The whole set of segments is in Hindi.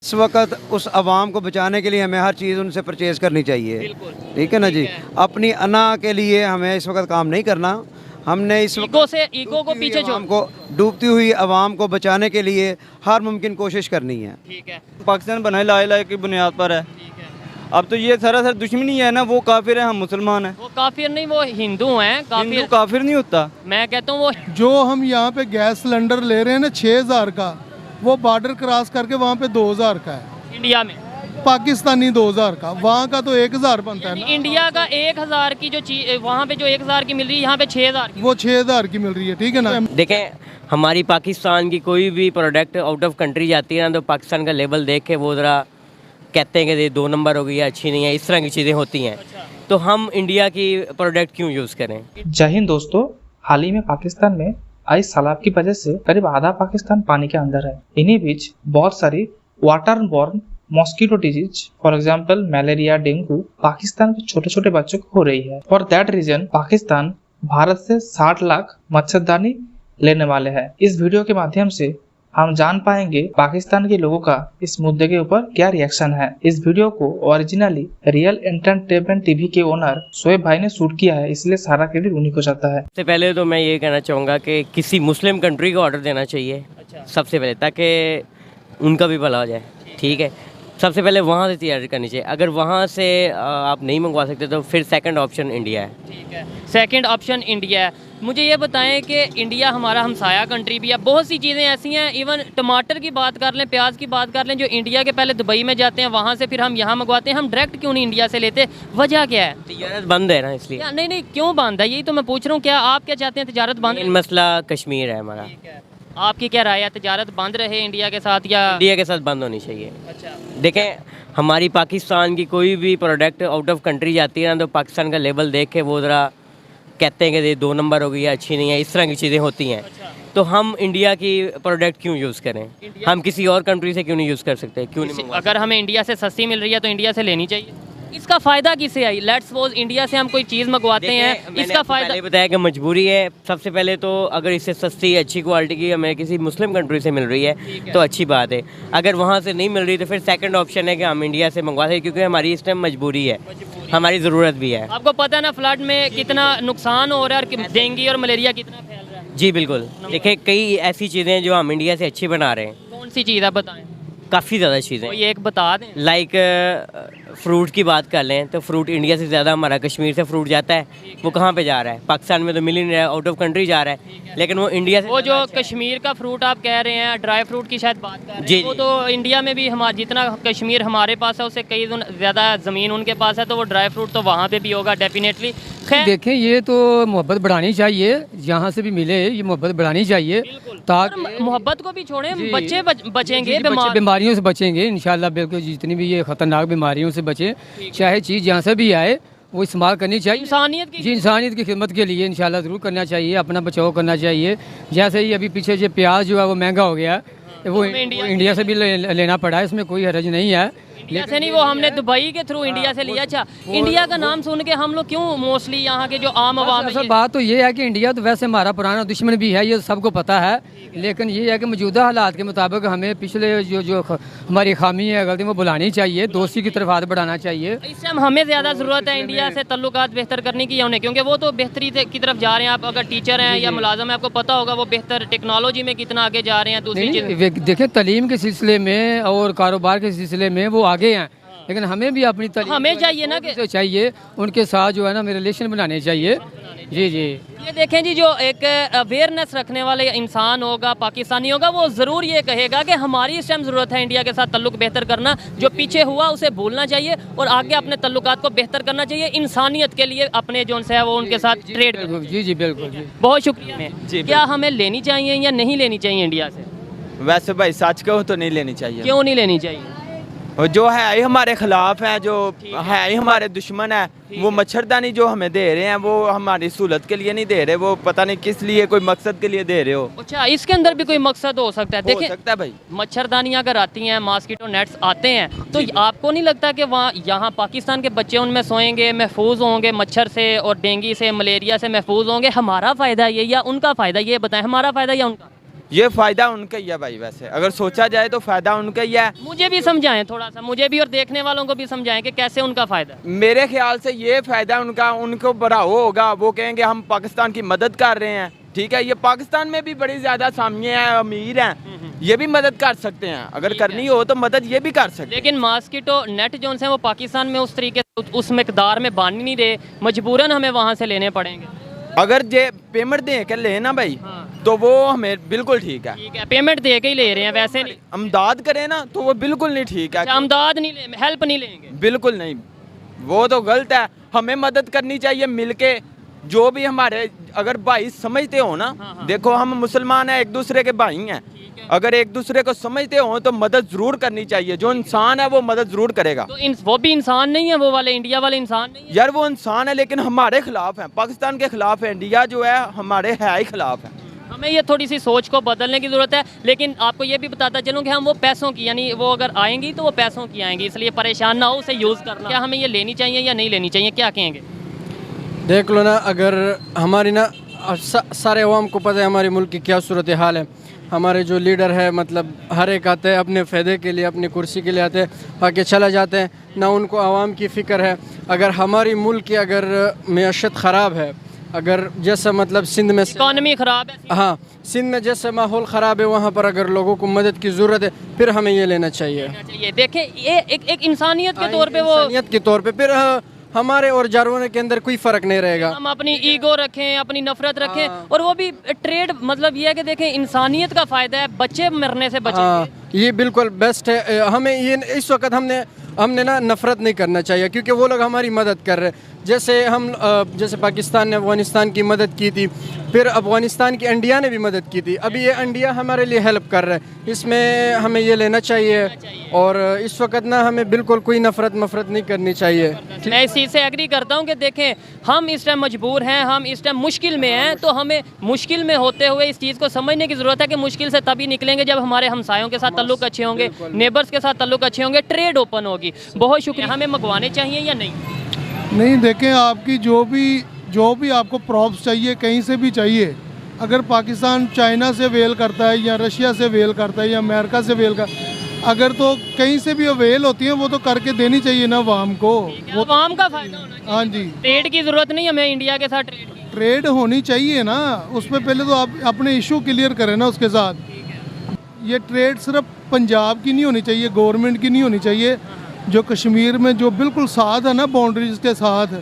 इस वक्त उस आवाम को बचाने के लिए हमें हर चीज़ उनसे परचेज़ करनी चाहिए। ठीक है ना जी। अपनी अना के लिए हमें इस वक्त काम नहीं करना। हमने इस वक्त ईगो को पीछे छोड़ को डूबती हुई आवाम को बचाने के लिए हर मुमकिन कोशिश करनी है। ठीक है। पाकिस्तान बनाए ला इलाहा की बुनियाद पर है। अब तो ये सरासर दुश्मनी है ना, वो काफिर है, हम मुसलमान हैं। वो काफिर नहीं, वो हिंदू हैं। हिंदू काफिर नहीं होता। मैं कहता हूँ वो जो हम यहाँ पे गैस सिलेंडर ले रहे हैं ना 6000 का, वो बॉर्डर क्रॉस करके वहाँ पे 2000 का है। इंडिया में पाकिस्तानी 2000 का, वहाँ का तो 1000 बनता है ना। इंडिया का 1000 की जो चीज वहाँ पे जो 1000 की मिल रही है, यहाँ पे 6000 की। वो 6000 की मिल रही है। ठीक है ना। देखें, हमारी पाकिस्तान की कोई भी प्रोडक्ट आउट ऑफ कंट्री जाती है ना, तो पाकिस्तान का लेवल देख के वो ज़रा कहते हैं कि ये 2 नंबर हो गई है, अच्छी नहीं है, इस तरह की चीज़ें होती हैं। तो हम इंडिया की प्रोडक्ट क्यों यूज़ करें। जय हिंद दोस्तों, हाल ही में पाकिस्तान में आई सैलाब की वजह से करीब आधा पाकिस्तान पानी के अंदर है। इन्हीं बीच बहुत सारी water borne mosquito disease for example malaria, dengue Pakistan के छोटे छोटे बच्चों को हो रही है। For that reason Pakistan Bharat से 60 लाख मच्छरदानी लेने वाले हैं। इस वीडियो के माध्यम से हम जान पाएंगे पाकिस्तान के लोगों का इस मुद्दे के ऊपर क्या रिएक्शन है। इस वीडियो को ओरिजिनली रियल एंटरटेनमेंट टीवी के ओनर शोएब भाई ने शूट किया है, इसलिए सारा क्रेडिट उन्हीं को जाता है। सबसे पहले तो मैं ये कहना चाहूँगा कि किसी मुस्लिम कंट्री को ऑर्डर देना चाहिए सबसे पहले, ताकि उनका भी भला हो जाए। ठीक है, सबसे पहले वहाँ से तैयारी करनी चाहिए। अगर वहाँ से आप नहीं मंगवा सकते तो फिर सेकंड ऑप्शन इंडिया है। ठीक है, सेकंड ऑप्शन इंडिया है। मुझे ये बताएं कि इंडिया हमारा हमसाया कंट्री भी है। बहुत सी चीज़ें ऐसी हैं, इवन टमाटर की बात कर लें, प्याज की बात कर लें, जो इंडिया के पहले दुबई में जाते हैं, वहाँ से फिर हम यहाँ मंगवाते हैं। हम डायरेक्ट क्यों नहीं इंडिया से लेते, वजह क्या है। तजारत बंद है ना, इसलिए। नहीं, क्यों बंद है, यही तो मैं पूछ रहा हूँ। क्या आप क्या चाहते हैं, तजारत बंद? मसला कश्मीर है हमारा। आपकी क्या राय है, तजारत बंद रहे इंडिया के साथ या इंडिया के साथ बंद होनी चाहिए। अच्छा, देखें, हमारी पाकिस्तान की कोई भी प्रोडक्ट आउट ऑफ कंट्री जाती है ना, तो पाकिस्तान का लेवल देख के वो ज़रा कहते हैं कि ये 2 नंबर हो गई है, अच्छी नहीं है, इस तरह की चीज़ें होती हैं। तो हम इंडिया की प्रोडक्ट क्यों यूज़ करें। हम किसी और कंट्री से क्यों नहीं यूज़ कर सकते, क्यों नहीं। अगर हमें इंडिया से सस्ती मिल रही है तो इंडिया से लेनी चाहिए। इसका फ़ायदा किसे है। लेट्स सपोज इंडिया से हम कोई चीज़ मंगवाते हैं, इसका फ़ायदा पहले बताया कि मजबूरी है। सबसे पहले तो अगर इससे सस्ती अच्छी क्वालिटी की हमें किसी मुस्लिम कंट्री से मिल रही है तो अच्छी बात है। अगर वहाँ से नहीं मिल रही तो फिर सेकंड ऑप्शन है कि हम इंडिया से मंगवाते हैं, क्योंकि हमारी इस टाइम मजबूरी है, हमारी ज़रूरत भी है। आपको पता है ना फ्लड में कितना नुकसान हो रहा है और डेंगू और मलेरिया कितना फैल रहा है। जी बिल्कुल। देखिए, कई ऐसी चीज़ें जो हम इंडिया से अच्छी बना रहे हैं। कौन सी चीज़ है बताएं। काफ़ी ज़्यादा चीज़ें, कोई एक बता दें। लाइक फ्रूट की बात कर लें तो फ्रूट इंडिया से ज़्यादा हमारा कश्मीर से फ्रूट जाता है। वो कहाँ पे जा रहा है, पाकिस्तान में तो मिल ही नहीं रहा है, आउट ऑफ कंट्री जा रहा है, लेकिन वो इंडिया से वो जो कश्मीर का फ्रूट आप कह रहे हैं, ड्राई फ्रूट की शायद बात कर रहे हैं, जी, वो तो इंडिया में भी हमारा जितना कश्मीर हमारे पास है उससे कई ज़्यादा ज़मीन उनके पास है, तो वो ड्राई फ्रूट तो वहाँ पे भी होगा डेफिनेटली। देखें, ये तो मोहब्बत बढ़ानी चाहिए, जहाँ से भी मिले ये मोहब्बत बढ़ानी चाहिए, ताकि मोहब्बत को भी छोड़ें, बच्चे बचेंगे, बीमारियों से बचेंगे इंशाल्लाह। बिल्कुल, जितनी भी ये खतरनाक बीमारियों से बचें, चाहे चीज़ जहाँ से भी आए वो इस्तेमाल करनी चाहिए। इंसानियत की खिदमत के लिए इंशाल्लाह ज़रूर करना चाहिए, अपना बचाव करना चाहिए। जैसे ही अभी पीछे जो प्याज जो है वो महंगा हो गया, वो इंडिया से भी लेना पड़ा है, इसमें कोई हर्ज नहीं है। इंडिया से नहीं, वो हमने दुबई के थ्रू इंडिया से लिया। अच्छा, इंडिया का नाम सुन के हम लोग क्यों मोस्टली यहाँ के जो आम आवाम है। बात तो ये है कि इंडिया तो वैसे हमारा पुराना दुश्मन भी है, ये सबको पता है, लेकिन ये है कि मौजूदा हालात के मुताबिक हमें पिछले जो हमारी खामी है, गलती वो बुलानी चाहिए, दोस्ती की तरफ हाथ बढ़ाना चाहिए। इस टाइम हमें ज़्यादा ज़रूरत है इंडिया से तल्लुकात बेहतर करने की या उन्हें, क्योंकि वो तो बेहतरी की तरफ जा रहे हैं। आप अगर टीचर हैं या मुलाजम है, आपको पता होगा वो बेहतर टेक्नोलॉजी में कितना आगे जा रहे हैं। दूसरी चीज़ देखिए, तालीम के सिलसिले में और कारोबार के सिलसिले में वो आगे हैं, लेकिन हमें भी अपनी हमें चाहिए ना कि चाहिए उनके साथ जो है ना रिलेशन बनाने चाहिए। जी। ये देखें जी, जो एक अवेयरनेस रखने वाले इंसान होगा, पाकिस्तानी होगा, वो ज़रूर ये कहेगा कि हमारी इस टाइम ज़रूरत है इंडिया के साथ तल्लुक बेहतर करना। जो पीछे हुआ उसे भूलना चाहिए और आगे अपने तल्लुकात को बेहतर करना चाहिए, इंसानियत के लिए अपने जो है वो उनके साथ ट्रेड। जी बिल्कुल। बहुत शुक्रिया। क्या हमें लेनी चाहिए या नहीं लेनी चाहिए इंडिया से। वैसे भाई सच कहो तो नहीं लेनी चाहिए। क्यों नहीं लेनी चाहिए। और जो है ही हमारे खिलाफ है, जो है ही हमारे दुश्मन है, वो मच्छरदानी जो हमें दे रहे हैं वो हमारी सहूलत के लिए नहीं दे रहे, वो पता नहीं किस लिए, कोई मकसद के लिए दे रहे हो। अच्छा, इसके अंदर भी कोई मकसद हो सकता है। देखिए, हो सकता है भाई, मच्छरदानियाँ अगर आती हैं, मॉस्किटो नेट्स आते हैं, तो आपको नहीं लगता कि वहाँ यहाँ पाकिस्तान के बच्चे उनमें सोएंगे, महफूज होंगे मच्छर से और डेंगू से, मलेरिया से महफूज होंगे। हमारा फ़ायदा ये या उनका फ़ायदा, ये बताएं, हमारा फ़ायदा या उनका। ये फ़ायदा उनका ही है भाई, वैसे अगर सोचा जाए तो फ़ायदा उनका ही है। मुझे भी समझाएं थोड़ा सा, मुझे भी और देखने वालों को भी समझाएं कि कैसे उनका फ़ायदा। मेरे ख्याल से ये फ़ायदा उनका, उनको बढ़ाओ होगा, वो कहेंगे हम पाकिस्तान की मदद कर रहे हैं, ठीक है। ये पाकिस्तान में भी बड़ी ज़्यादा सामिया हैं, अमीर हैं, ये भी मदद कर सकते हैं, अगर करनी हो तो मदद ये भी कर सकते हैं। लेकिन मॉस्किटो नेट जो हैं वो पाकिस्तान में उस तरीके से उस मकदार में बांध नहीं रहे, मजबूरन हमें वहाँ से लेने पड़ेंगे। अगर जे पेमेंट दे के लेना भाई, तो वो हमें बिल्कुल ठीक है। ठीक है, पेमेंट दे के ही ले रहे हैं, वैसे नहीं अमदाद करें ना तो वो बिल्कुल नहीं ठीक है। अच्छा, अमदाद नहीं ले, हेल्प नहीं लेंगे, बिल्कुल नहीं, वो तो गलत है। हमें मदद करनी चाहिए मिलके, जो भी हमारे अगर भाई समझते हो ना, देखो हम मुसलमान हैं, एक दूसरे के भाई हैं, अगर एक दूसरे को समझते हो तो मदद जरूर करनी चाहिए। जो इंसान है वो मदद जरूर करेगा। तो वो भी इंसान नहीं है, वो वाले इंडिया वाले इंसान नहीं है यार, वो इंसान है लेकिन हमारे खिलाफ है, पाकिस्तान के खिलाफ है। इंडिया जो है हमारे है ही खिलाफ है। हमें ये थोड़ी सी सोच को बदलने की ज़रूरत है। लेकिन आपको ये भी बताता चलूँ कि हम वो पैसों की, यानी वो अगर आएंगी तो वो पैसों की आएंगी, इसलिए परेशान ना हो उसे यूज़ करना। क्या हमें ये लेनी चाहिए या नहीं लेनी चाहिए, क्या कहेंगे? देख लो ना, अगर हमारी ना सारे अवाम को पता है हमारे मुल्क की क्या सूरत हाल है। हमारे जो लीडर है, मतलब हर एक आते हैं अपने फ़ायदे के लिए, अपनी कुर्सी के लिए आते हैं, आके चला जाते हैं, ना उनको आवाम की फ़िक्र है। अगर हमारी मुल्क की अगर मैशत ख़राब है, अगर जैसा मतलब सिंध में इकॉनमी ख़राब है, हाँ, सिंध में जैसे माहौल ख़राब है, वहाँ पर अगर लोगों को मदद की ज़रूरत है, फिर हमें ये लेना चाहिए। देखें, ये एक इंसानियत के तौर पे, वो इंसानियत के तौर पे फिर हमारे और जानवरों के अंदर कोई फ़र्क नहीं रहेगा। हम अपनी ईगो रखें, अपनी नफरत रखें, और वो भी ट्रेड, मतलब ये है कि देखें इंसानियत का फ़ायदा है, बच्चे मरने से बचेंगे। हाँ, ये बिल्कुल बेस्ट है। हमें ये इस वक्त हमने ना नफ़रत नहीं करना चाहिए, क्योंकि वो लोग हमारी मदद कर रहे हैं। जैसे पाकिस्तान ने अफ़गानिस्तान की मदद की थी, फिर अफ़गानिस्तान की इंडिया ने भी मदद की थी, अभी ये इंडिया हमारे लिए हेल्प कर रहा है, इसमें हमें ये लेना चाहिए। और इस वक्त ना हमें बिल्कुल कोई नफ़रत नहीं करनी चाहिए। मैं इस चीज़ से एग्री करता हूँ कि देखें, हम इस टाइम मजबूर हैं, हम इस टाइम मुश्किल में हैं, तो हमें मुश्किल में होते हुए इस चीज़ को समझने की ज़रूरत है कि मुश्किल से तभी निकलेंगे जब हमारे हमसायों के साथ ताल्लुक अच्छे होंगे, नेबर्स के साथ ताल्लुक अच्छे होंगे, ट्रेड ओपन होगी। बहुत शुक्रिया। हमें मंगवाने चाहिए या नहीं? नहीं, देखें, आपकी जो भी आपको प्रॉप्स चाहिए, कहीं से भी चाहिए, अगर पाकिस्तान चाइना से वेल करता है या रशिया से वेल करता है या अमेरिका से वेल कर, अगर तो कहीं से भी अवेल होती है, वो तो करके देनी चाहिए ना अवाम को। वो अवाम का फ़ायदा होना चाहिए। हाँ जी, ट्रेड की ज़रूरत नहीं हमें इंडिया के साथ, ट्रेड होनी चाहिए ना, उसमें पहले तो आप अपने इशू क्लियर करें ना उसके साथ। ये ट्रेड सिर्फ पंजाब की नहीं होनी चाहिए, गवर्नमेंट की नहीं होनी चाहिए, जो कश्मीर में जो बिल्कुल साथ है ना, बाउंड्रीज के साथ,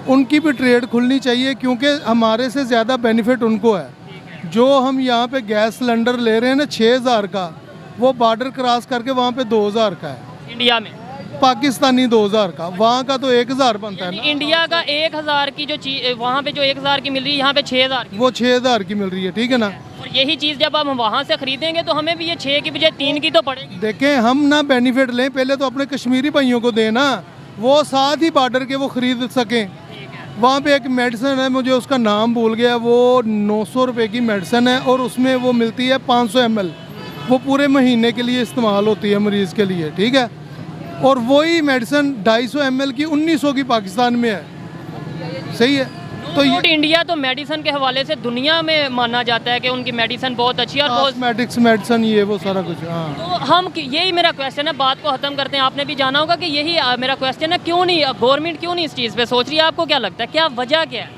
उनकी भी ट्रेड खुलनी चाहिए, क्योंकि हमारे से ज़्यादा बेनिफिट उनको है। जो हम यहाँ पे गैस सिलेंडर ले रहे हैं ना 6000 का, वो बॉर्डर क्रॉस करके वहाँ पे 2000 का है इंडिया में, पाकिस्तानी 2000 का, वहाँ का तो 1000 बनता है ना। इंडिया का 1000 की जो चीज़ वहाँ पे जो 1000 की मिल रही है, यहाँ पे 6000 की, वो 6000 की मिल रही है, ठीक है ना। और यही चीज़ जब हम वहाँ से खरीदेंगे तो हमें भी ये 6 की बजाय 3 की तो पड़ेगी। देखें, हम ना बेनिफिट लें, पहले तो अपने कश्मीरी भाइयों को देना, वो साथ ही बॉर्डर के वो ख़रीद सकें। वहाँ पे एक मेडिसिन है, मुझे उसका नाम भूल गया, वो 900 रुपये की मेडिसिन है, और उसमें वो मिलती है 500 ml, वो पूरे महीने के लिए इस्तेमाल होती है मरीज़ के लिए, ठीक है। और वही मेडिसिन 250 ml की 1900 की पाकिस्तान में है, सही है। तो ये इंडिया तो मेडिसिन के हवाले से दुनिया में माना जाता है कि उनकी मेडिसिन बहुत अच्छी है, और कॉस्मेटिक्स मेडिसिन, ये वो सारा कुछ। हाँ, तो हम यही मेरा क्वेश्चन है, बात को ख़त्म करते हैं। आपने भी जाना होगा कि यही मेरा क्वेश्चन है, क्यों नहीं गवर्नमेंट क्यों नहीं इस चीज़ पे सोच रही है? आपको क्या लगता है, क्या वजह क्या है?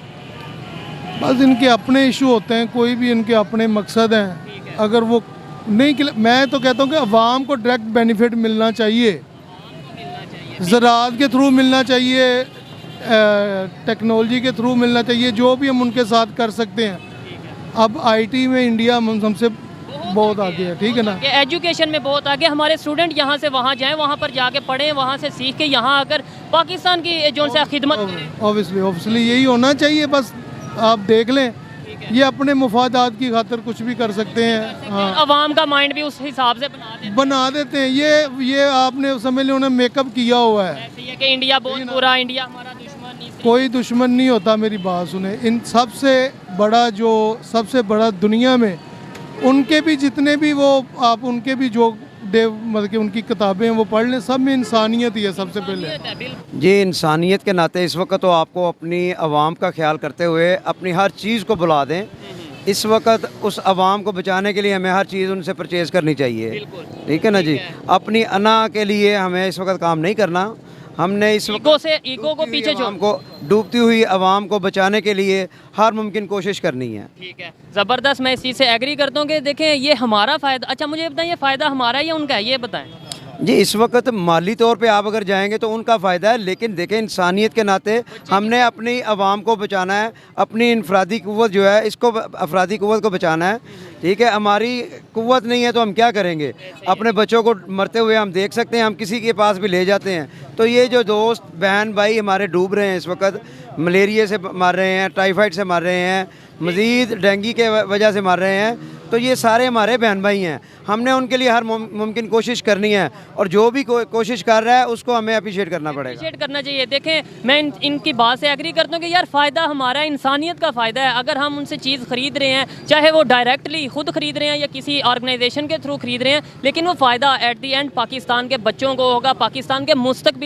बस इनके अपने इशू होते हैं, कोई भी इनके अपने मकसद हैं। अगर वो नहीं, मैं तो कहता हूँ कि अवाम को डायरेक्ट बेनिफिट मिलना चाहिए, ज़राअत के थ्रू मिलना चाहिए, टेक्नोलॉजी के थ्रू मिलना चाहिए, जो भी हम उनके साथ कर सकते हैं। अब आईटी में इंडिया हमसे बहुत आगे है, ठीक है ना। एजुकेशन में बहुत आगे, हमारे स्टूडेंट यहाँ से वहाँ जाएं, वहाँ पर जाके पढ़ें, वहाँ से सीख के यहाँ आकर पाकिस्तान की जो सा खिदमत करें। ऑब्वियसली यही होना चाहिए। बस आप देख लें, ये अपने मुफादात की खातिर कुछ भी कर सकते हैं। हाँ, अवाम का माइंड भी उस हिसाब से बना देते हैं। ये आपने समझ लो, उन्होंने मेकअप किया हुआ है कि इंडिया बहुत बुरा, इंडिया हमारा दुश्मन। कोई दुश्मन नहीं होता, मेरी बात सुने। इन सबसे बड़ा दुनिया में, उनके भी जितने भी वो आप उनके भी जो मतलब कि उनकी किताबें हैं वो पढ़ लें, सब में इंसानियत ही है सबसे पहले। जी, इंसानियत के नाते इस वक्त तो आपको अपनी आवाम का ख्याल करते हुए अपनी हर चीज़ को बुला दें इस वक्त उस आवाम को बचाने के लिए हमें हर चीज़ उनसे परचेज़ करनी चाहिए, ठीक है ना जी। अपनी अना के लिए हमें इस वक्त काम नहीं करना। हमने इस वक्त ईगो को पीछे छोड़ को डूबती हुई आवाम को बचाने के लिए हर मुमकिन कोशिश करनी है। ठीक है, ज़बरदस्त। मैं इस चीज़ से एग्री करता हूँ कि देखें ये हमारा फ़ायदा। अच्छा मुझे बताएं, ये फ़ायदा हमारा है या उनका है, ये बताएं जी। इस वक्त माली तौर पे आप अगर जाएंगे तो उनका फ़ायदा है, लेकिन देखें इंसानियत के नाते हमने अपनी आवाम को बचाना है, अपनी इनफरादी कुव्वत जो है इसको, अफरादी कुव्वत को बचाना है, ठीक है। हमारी कुव्वत नहीं है तो हम क्या करेंगे? अपने बच्चों को मरते हुए हम देख सकते हैं, हम किसी के पास भी ले जाते हैं। तो ये जो दोस्त बहन भाई हमारे डूब रहे हैं इस वक्त, मलेरिया से मर रहे हैं, टाइफाइड से मर रहे हैं, मज़ीद डेंगू के वजह से मर रहे हैं, तो ये सारे हमारे बहन भाई हैं। हमने उनके लिए हर मुमकिन कोशिश करनी है, और जो भी कोशिश कर रहा है उसको हमें अप्रिशिएट करना पड़ेगा, अप्रिशिएट करना चाहिए। देखें मैं इनकी बात से एग्री करता हूँ कि यार फ़ायदा हमारा इंसानियत का फ़ायदा है। अगर हम उनसे चीज़ ख़रीद रहे हैं, चाहे वो डायरेक्टली खुद ख़रीद रहे हैं या किसी ऑर्गेनाइजेशन के थ्रू ख़रीद रहे हैं, लेकिन वो फ़ायदा एट दी एंड पाकिस्तान के बच्चों को होगा, पाकिस्तान के मुस्तकबिल